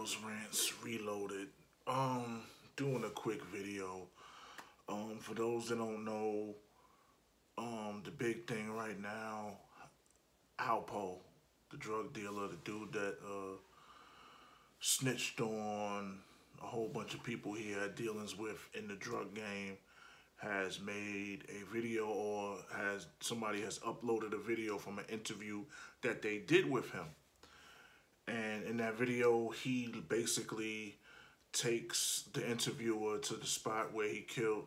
Charles Rants Reloaded. Doing a quick video. For those that don't know, the big thing right now, Alpo, the drug dealer, the dude that snitched on a whole bunch of people he had dealings with in the drug game, has made a video, or somebody has uploaded a video from an interview that they did with him. And in that video, he basically takes the interviewer to the spot where he killed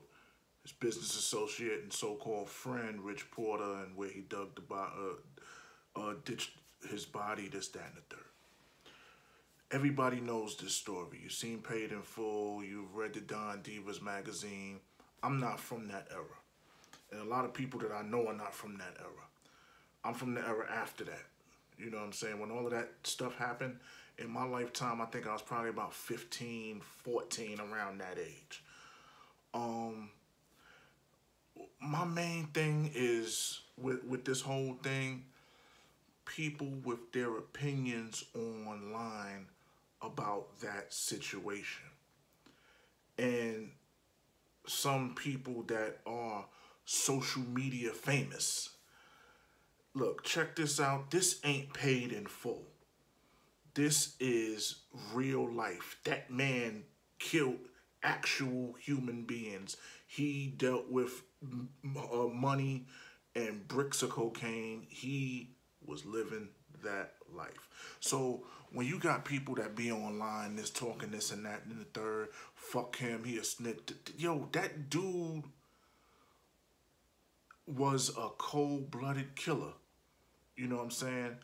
his business associate and so-called friend, Rich Porter, and where he dug the ditched his body, this, that, and the third. Everybody knows this story. You've seen Paid in Full. You've read the Don Divas magazine. I'm not from that era. And a lot of people that I know are not from that era. I'm from the era after that. You know what I'm saying? When all of that stuff happened, in my lifetime, I think I was probably about 15, 14, around that age. My main thing is, with this whole thing, people with their opinions online about that situation. And some people that are social media famous. Look, check this out. This ain't Paid in Full. This is real life. That man killed actual human beings. He dealt with money and bricks of cocaine. He was living that life. So when you got people that be online, this talking this and that and the third, fuck him, he a snitch. Yo, that dude was a cold-blooded killer. You know what I'm saying?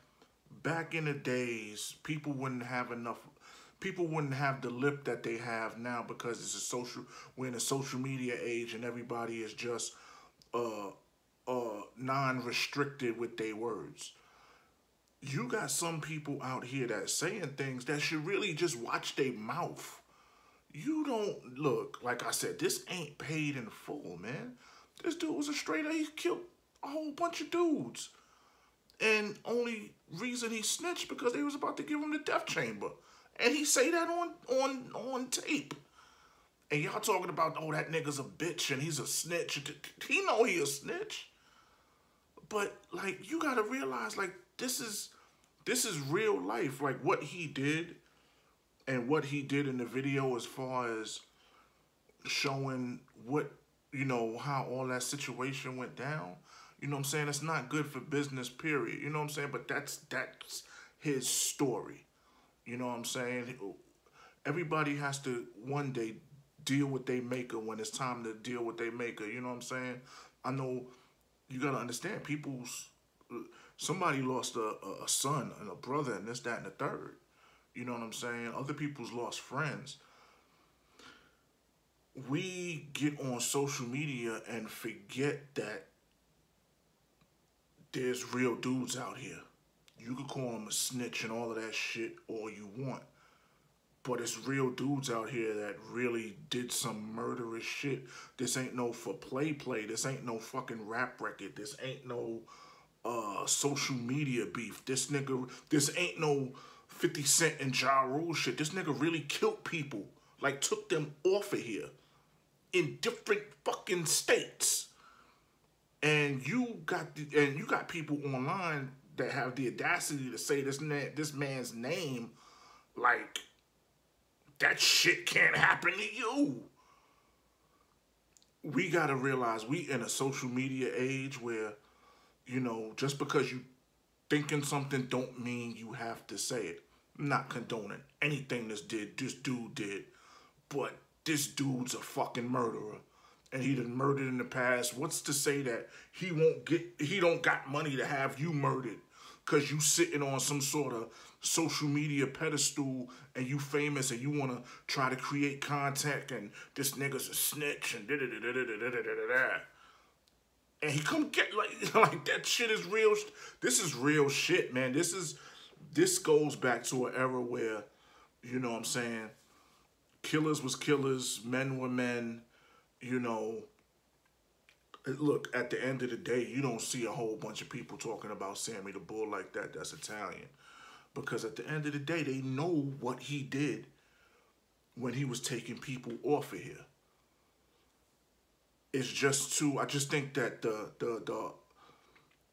Back in the days, people wouldn't have the lip that they have now, because we're in a social media age and everybody is just non-restricted with their words. You got some people out here that saying things that should really just watch their mouth. You don't, look, like I said, this ain't Paid in Full, man. This dude was a straight up, he killed a whole bunch of dudes. And only reason he snitched because they was about to give him the death chamber. And he say that on tape. And y'all talking about, oh, that nigga's a bitch and he's a snitch. He know he a snitch. But, like, you gotta realize, like, this is real life. Like, what he did and what he did in the video, as far as showing what, you know, how all that situation went down. You know what I'm saying? It's not good for business, period. You know what I'm saying? But that's his story. You know what I'm saying? Everybody has to one day deal with their maker when it's time to deal with their maker. You know what I'm saying? I know you got to understand, somebody lost a son and a brother and this, that, and the third. You know what I'm saying? Other people's lost friends. We get on social media and forget that there's real dudes out here. You could call them a snitch and all of that shit all you want. But it's real dudes out here that really did some murderous shit. This ain't no for play. This ain't no fucking rap record. This ain't no social media beef. This ain't no 50 Cent and Ja Rule shit. This nigga really killed people. Like, took them off of here in different fucking states. And you got people online that have the audacity to say this man's name, like, that shit can't happen to you. We gotta realize we in a social media age where, you know, just because you thinking something don't mean you have to say it. I'm not condoning anything this dude did, but this dude's a fucking murderer. And he done murdered in the past. What's to say that he don't got money to have you murdered because you sitting on some sort of social media pedestal and you famous and you want to try to create contact and this nigga's a snitch and da-da-da-da-da-da-da-da-da. And he come get, like that shit is real. This is real shit, man. This goes back to an era where, you know what I'm saying, killers was killers, men were men. You know, look, at the end of the day, you don't see a whole bunch of people talking about Sammy the Bull like that. That's Italian. Because at the end of the day, they know what he did when he was taking people off of here. It's just too, I just think that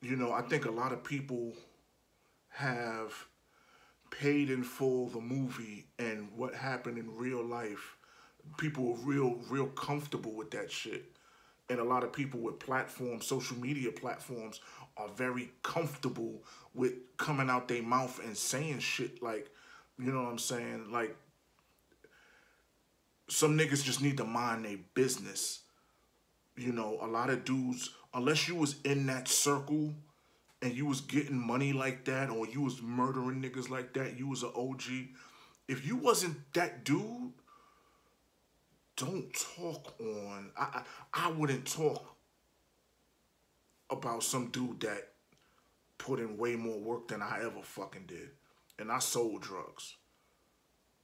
I think a lot of people have paid in full the movie and what happened in real life. People are real comfortable with that shit. And a lot of people with platforms, social media platforms, are very comfortable with coming out their mouth and saying shit like, you know what I'm saying? Like, some niggas just need to mind their business. You know, a lot of dudes, unless you was in that circle and you was getting money like that, or you was murdering niggas like that, you was an OG. If you wasn't that dude, don't talk on. I wouldn't talk about some dude that put in way more work than I ever fucking did. And I sold drugs.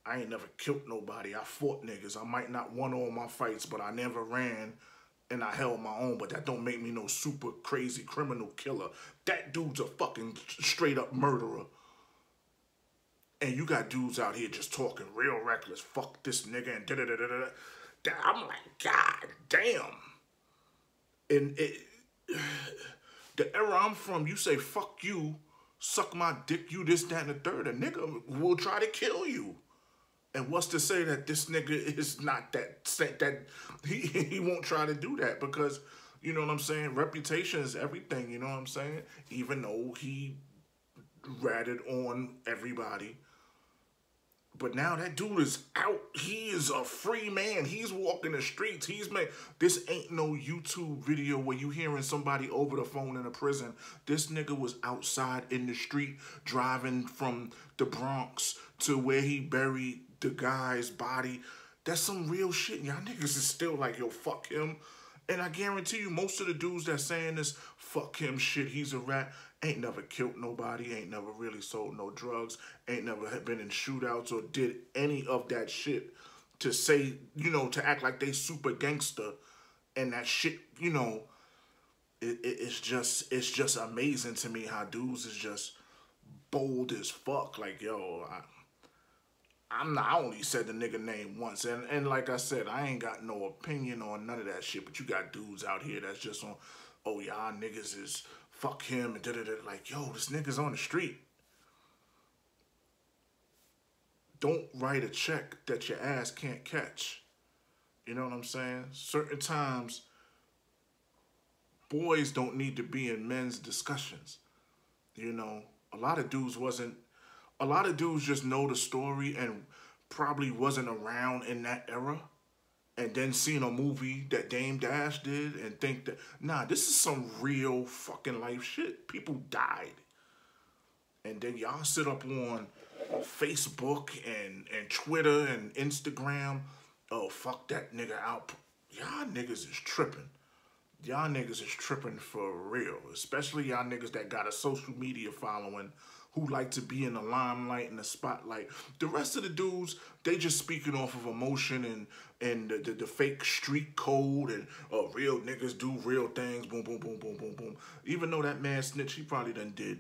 I ain't never killed nobody. I fought niggas. I might not won all my fights, but I never ran and I held my own. But that don't make me no super crazy criminal killer. That dude's a fucking straight up murderer. And you got dudes out here just talking real reckless. Fuck this nigga and da-da-da-da-da. I'm like, God damn. And the era I'm from, you say, fuck you, suck my dick, you this, that, and the third. A nigga will try to kill you. And what's to say that this nigga is not that he won't try to do that, because, you know what I'm saying, reputation is everything, you know what I'm saying? Even though he ratted on everybody. But now that dude is out. He is a free man. He's walking the streets. This ain't no YouTube video where you hearing somebody over the phone in a prison. This nigga was outside in the street driving from the Bronx to where he buried the guy's body. That's some real shit. Y'all niggas is still like, yo, fuck him. And I guarantee you, most of the dudes that saying this fuck him shit, he's a rat, ain't never killed nobody, ain't never really sold no drugs, ain't never been in shootouts or did any of that shit to say, you know, to act like they super gangster and that shit, you know, it's just amazing to me how dudes is just bold as fuck. Like, yo, I only said the nigga name once, and like I said, I ain't got no opinion on none of that shit, but you got dudes out here that's just on, oh, y'all niggas is fuck him and da-da-da. Like, yo, this nigga's on the street. Don't write a check that your ass can't catch. You know what I'm saying? Certain times, boys don't need to be in men's discussions. You know, a lot of dudes just know the story and probably wasn't around in that era, and then seen a movie that Dame Dash did and think that, nah, this is some real fucking life shit. People died. And then y'all sit up on Facebook and Twitter and Instagram, oh, fuck that nigga out. Y'all niggas is tripping. Y'all niggas is tripping for real. Especially y'all niggas that got a social media following who like to be in the limelight and the spotlight. The rest of the dudes, they just speaking off of emotion and the fake street code and real niggas do real things, boom, boom, boom, boom, boom, boom. Even though that man snitch, he probably done did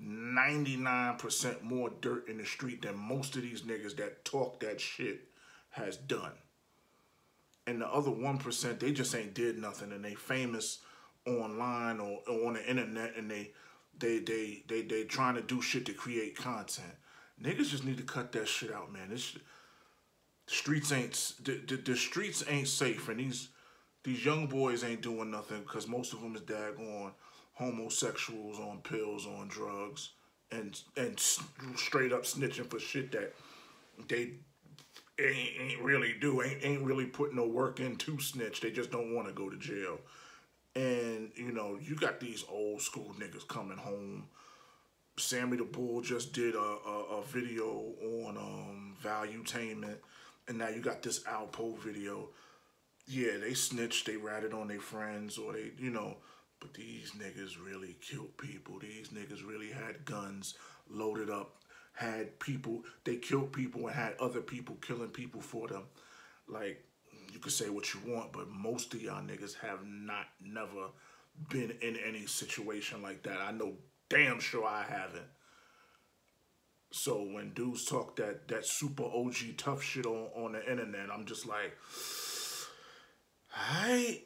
99% more dirt in the street than most of these niggas that talk that shit has done. And the other 1%, they just ain't did nothing, and they famous online or on the internet, and they trying to do shit to create content. Niggas just need to cut that shit out, man. The streets ain't safe, and these young boys ain't doing nothing because most of them is daggone homosexuals on pills, on drugs, and straight up snitching for shit that they ain't really do, ain't really put no work in to snitch. They just don't want to go to jail. And, you know, you got these old school niggas coming home. Sammy the Bull just did a video on Valuetainment, and now you got this Alpo video. Yeah, they snitched, they ratted on their friends, or they, you know, but these niggas really killed people. These niggas really had guns loaded up, had people, they killed people and had other people killing people for them. Like, you can say what you want, but most of y'all niggas have never been in any situation like that. I know damn sure I haven't. So when dudes talk that super OG tough shit on the internet, I'm just like, I,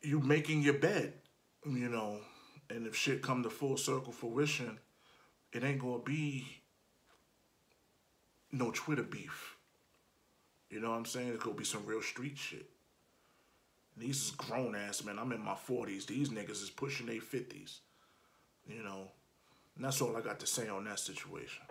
you making your bed, you know, and if shit come to full circle fruition, it ain't gonna be no Twitter beef. You know what I'm saying? It's gonna be some real street shit. These is grown ass men. I'm in my 40s. These niggas is pushing their 50s. You know, and that's all I got to say on that situation.